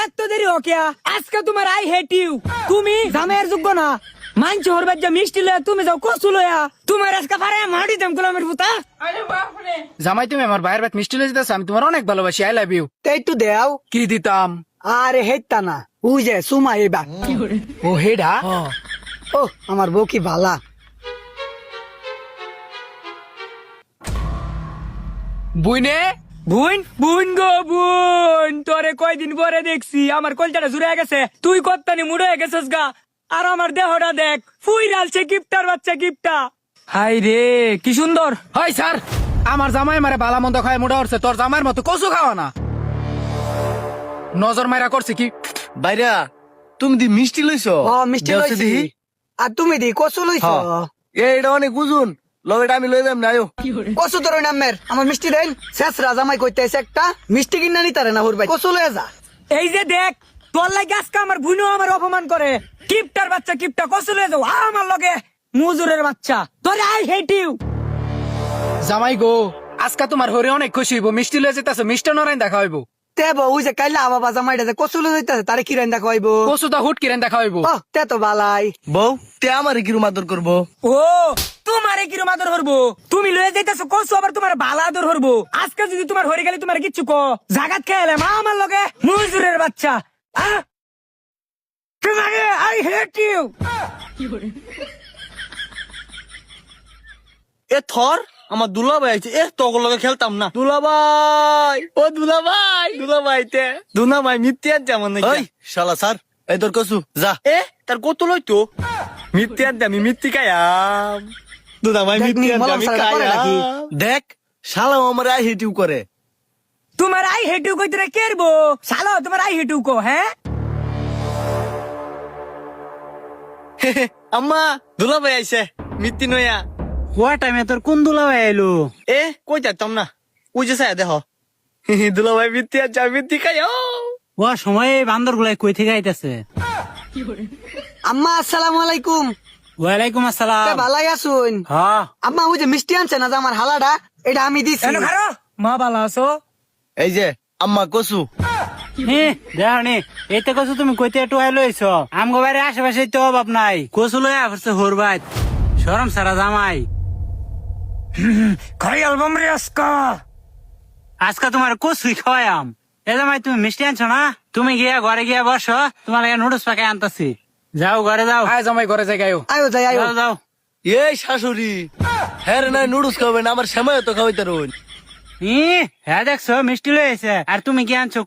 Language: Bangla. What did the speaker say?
এত দেরি ওকে আজকে তোমার আই হেট ইউ তুমি জামাইয়ের যোগ্য না মানছি ওর বাচ্চা মিষ্টি লয়া তুমি যাও কচু লয়া তোমার আজকে পারে মাটি দাম গোলামের পুতা জামাই তুমি আমার ভাইয়ের বাত মিষ্টি লয়ে আমি তোমার অনেক ভালোবাসি, আই লাভ ইউ। তো একটু দেও। কি দিতাম? আরে হেটতা না, ও যে সুমা এবা। ও হেডা। ও আমার বউ কি ভালা। বুইনে বুন বুন গো বুন, তোরে কয়দিন পরে দেখছি, আমার কলজাটা জুড়ে গেছে, তুই কত্তানি মুড়ে গেছিস গা। আর আমার দেহটা দেখ, ফুই ডালছে গিফটার বাচ্চা গিফটা। হাই রে কি সুন্দর। হাই স্যার, আমার জামাই মারে বালা মন্দ খায় মুড়া উঠছে, তোর জামাইয়ের মতো কচু খাওয়া না। নজর মাইরা করছে কি? বাইরা তুমি দি মিষ্টি লইছ? ও মিষ্টি লইছি। আর তুমি দি কচু লইছ? এটা অনেক বুঝুন, লবেটা আমি লই যাম না। আয়ো কচু তোর নামের আমার মিষ্টি দেন। শেষ রাজামাই কইতেছে একটা মিষ্টি কিনা নিতারে না হুর ভাই, কচু লয়ে যা। এই যে দেখ, তোর লাগে আজকে আমার বুনও আমার অপমান করে। কিপটার বাচ্চা কিপটা কচু লয়ে যাও আমার লগে, মুজুরের বাচ্চা। তোরে আই হেট ইউ। জামাই গো, আজকে তোমার হরে অনেক খুশি হইব, মিষ্টি লয়ে যেতেছে, মিষ্টি নরাইন দেখা হইব। তে বউ ওই যে কাইলা বাবা জামাইটা যে কচু লয়ে যাইতাছে তারে কি রান্দা খাইবো? কচুটা হুট কিরেন দেখা হইব। ও তে তো বালাই। বউ তে আমার কিরম আদর করবো? ও তোমারে কিরম আদর হরবো? তুমি লয়ে যাইতেছো কচু, আবার তোমার বালা আদর হরবো। আজকে যদি তোমার হরে গেলে তোমার কিচ্ছু কো জাগাত খেয়ালে মা আমার লগে, মুজুরের বাচ্চা। তোমারে আই হেট ইউ। এ থর আমার দুলাভাই আছে, এ তগর লগে খেলতাম না। দুলাভাই, ও দুলাভাই, দুলাভাই তে দুলাভাই মিথ্যে আনতে আমার নাকি? ওই শালা স্যার, এই তোর কসু যা। এ তার কত লইতো? মিথ্যে আনতে আমি মিথ্যে খাইয়াম। দুলাভাই মিথ্যে আনতে আমি খাইয়াম। দেখ শালা আমার আই হেটিউ করে। তোমার আই হেট ইউ কইতে কেরবো শালা, তোমার আই হেট ইউ কো। হ্যাঁ আম্মা দুলাভাই আইছে মিথ্যে নয়া। হোয়া টাইমে তোর কোন দুলাভাই আইলো? এ কই যাইতাম না, ওই যে সায়া দেখ দুলাভাই মিথ্যে আনছে আমি মিথ্যে খাইয়াম। হোয়া সময় বান্দর গুলাই কই থেকে আইতাছে? আম্মা আসসালামু আলাইকুম। ওয়ালাইকুম তে আসসালাম। ভালাই আছুন? হ্যাঁ আম্মা ওই যে মিষ্টি আনছে না যে আমার হালাটা, এটা আমি দিছি। এনো খারো মা বালা আছো? এই যে আম্মা কসু। দেখো নি এতে কচু তুমি কইতে একটু আইলো আইছো, আমগো বাড়ির আশেপাশে তো অভাব নাই, কচু লয়ে আসছে হরবাত, শরম সারা জামাই। খাই অ্যালবাম রে আজকা। আজকে তোমার কচুই খাওয়াইম। এ জামাই তুমি মিষ্টি আনছো না, তুমি গিয়া ঘরে গিয়া বসো, তোমার লাগে নুডলস পাকাই আনতাছি। যাও ঘরে যাও। আয় জামাই ঘরে যাই গায়ো। আয়ো যাই আয়ো। যাও যাও। এই শাশুড়ি, হ্যাঁ রে নাই নুডলস খাবেন, আমার সময় তো খাওয়াইতে রইন। হ্যাঁ দেখছো মিষ্টি লয়ে আইছে, আর তুমি কি আনছো?